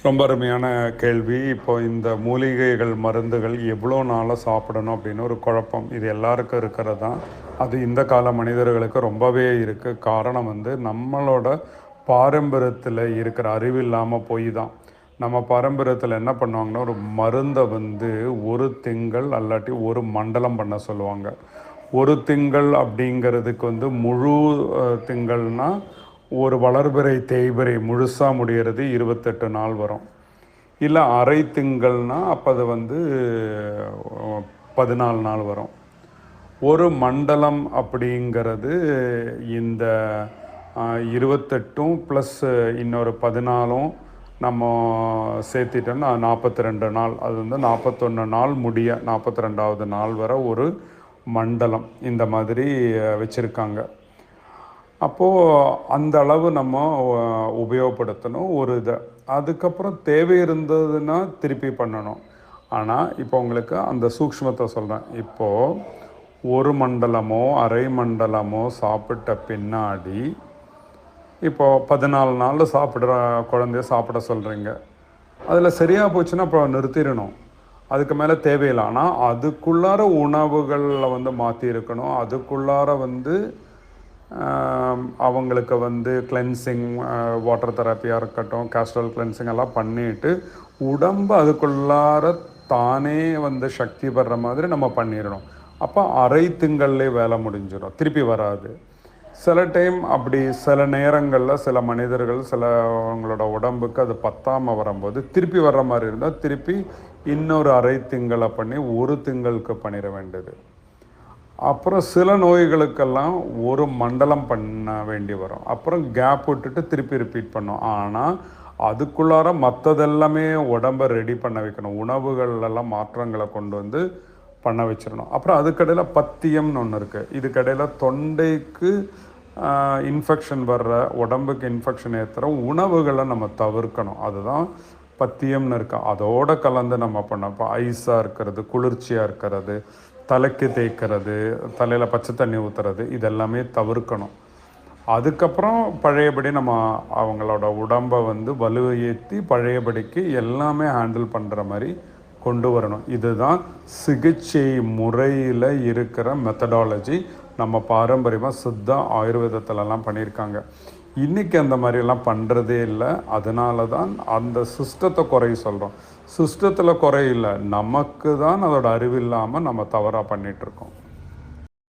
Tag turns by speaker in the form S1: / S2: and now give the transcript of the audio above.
S1: ரொம்ப அருமையான கேள்வி. இப்போ இந்த மூலிகைகள் மருந்துகள் எவ்வளோ நாளாக சாப்பிடணும் அப்படின்னு ஒரு குழப்பம் இது எல்லாருக்கும் இருக்கிறது தான். அது இந்த கால மனிதர்களுக்கு ரொம்பவே இருக்குது. காரணம் நம்மளோட பாரம்பரியத்தில் இருக்கிற அறிவு இல்லாமல் போய் தான். நம்ம பாரம்பரியத்தில் என்ன பண்ணுவாங்கன்னா, ஒரு மருந்தை ஒரு திங்கள் அல்லாட்டி ஒரு மண்டலம் பண்ண சொல்லுவாங்க. ஒரு திங்கள் அப்படிங்கிறதுக்கு முழு திங்கள்னால் ஒரு வளர்பிறை தேய்பிறை முழுசாக முடிகிறது 28 நாள் வரும். இல்லை அரை திங்கள்னால் அப்போ அது 14 நாள் வரும். ஒரு மண்டலம் அப்படிங்கிறது இந்த 28 ப்ளஸ் இன்னொரு 14 நம்ம சேர்த்திட்டோம்னா 42 நாள். அது 41 நாள் முடிய 42வது நாள் வரை ஒரு மண்டலம் இந்த மாதிரி வச்சுருக்காங்க. அப்போது அந்த அளவு நம்ம உபயோகப்படுத்தணும் ஒரு இதை. அதுக்கப்புறம் தேவை இருந்ததுன்னா திருப்பி பண்ணணும். ஆனால் இப்போ உங்களுக்கு அந்த சூக்ஷ்மத்தை சொல்கிறேன். இப்போது ஒரு மண்டலமோ அரை மண்டலமோ சாப்பிட்ட பின்னாடி இப்போது 14 நாளில் சாப்பிட்ற குழந்தைய சாப்பிட சொல்கிறீங்க. அதில் சரியாக போச்சுன்னா அப்புறம் நிறுத்திடணும். அதுக்கு மேலே தேவையில்லை. ஆனால் அதுக்குள்ளார உணவுகளில் மாற்றி இருக்கணும். அதுக்குள்ளார அவங்களுக்கு கிளென்சிங் வாட்டர் தெரப்பியாக இருக்கட்டும், கேஸ்ட்ரல் கிளென்சிங் எல்லாம் பண்ணிவிட்டு உடம்பு அதுக்குள்ளார தானே சக்தி படுற மாதிரி நம்ம பண்ணிடணும். அப்போ அரை திங்கள்லே வேலை முடிஞ்சிடும், திருப்பி வராது. சில டைம் அப்படி சில நேரங்களில் சில மனிதர்கள் சிலவங்களோட உடம்புக்கு அது பத்தாமல் வரும்போது திருப்பி வர்ற மாதிரி இருந்தால் திருப்பி இன்னொரு அரை திங்களை பண்ணி ஒரு திங்களுக்கு பண்ணிட வேண்டியது. அப்புறம் சில நோய்களுக்கெல்லாம் ஒரு மண்டலம் பண்ண வேண்டி வரும். அப்புறம் கேப் விட்டுட்டு திருப்பி ரிப்பீட் பண்ணோம். ஆனால் அதுக்குள்ளார மற்றதெல்லாமே உடம்பை ரெடி பண்ண வைக்கணும். உணவுகளெல்லாம் மாற்றங்களை கொண்டு பண்ண வச்சிடணும். அப்புறம் அதுக்கடையில் பத்தியம்னு ஒன்று இருக்குது. இதுக்கடையில் தொண்டைக்கு இன்ஃபெக்ஷன் வர்ற, உடம்புக்கு இன்ஃபெக்ஷன் ஏற்றுற உணவுகளை நம்ம தவிர்க்கணும். அதுதான் பத்தியம்னு இருக்கு. அதோடு கலந்து நம்ம பண்ணோம். இப்போ ஐஸாக இருக்கிறது, குளிர்ச்சியாக இருக்கிறது, தலைக்கு தேய்க்கிறது, தலையில் பச்சை தண்ணி ஊற்றுறது, இதெல்லாமே தவிர்க்கணும். அதுக்கப்புறம் பழையபடி நம்ம அவங்களோட உடம்பை வலுவையேற்றி பழையபடிக்கு எல்லாமே ஹேண்டில் பண்ணுற மாதிரி கொண்டு வரணும். இதுதான் சிகிச்சை முறையில் இருக்கிற மெத்தடாலஜி. நம்ம பாரம்பரியமாக சித்தா ஆயுர்வேதத்திலலாம் பண்ணியிருக்காங்க. இன்றைக்கி அந்த மாதிரிலாம் பண்ணுறதே இல்லை. அதனால தான் அந்த சிஸ்டத்தை குறை சொல்கிறோம். சிஸ்டத்தில் குறை இல்லை, நமக்கு தான் அதோட அறிவு இல்லாமல் நம்ம தவறாக பண்ணிகிட்ருக்கோம்.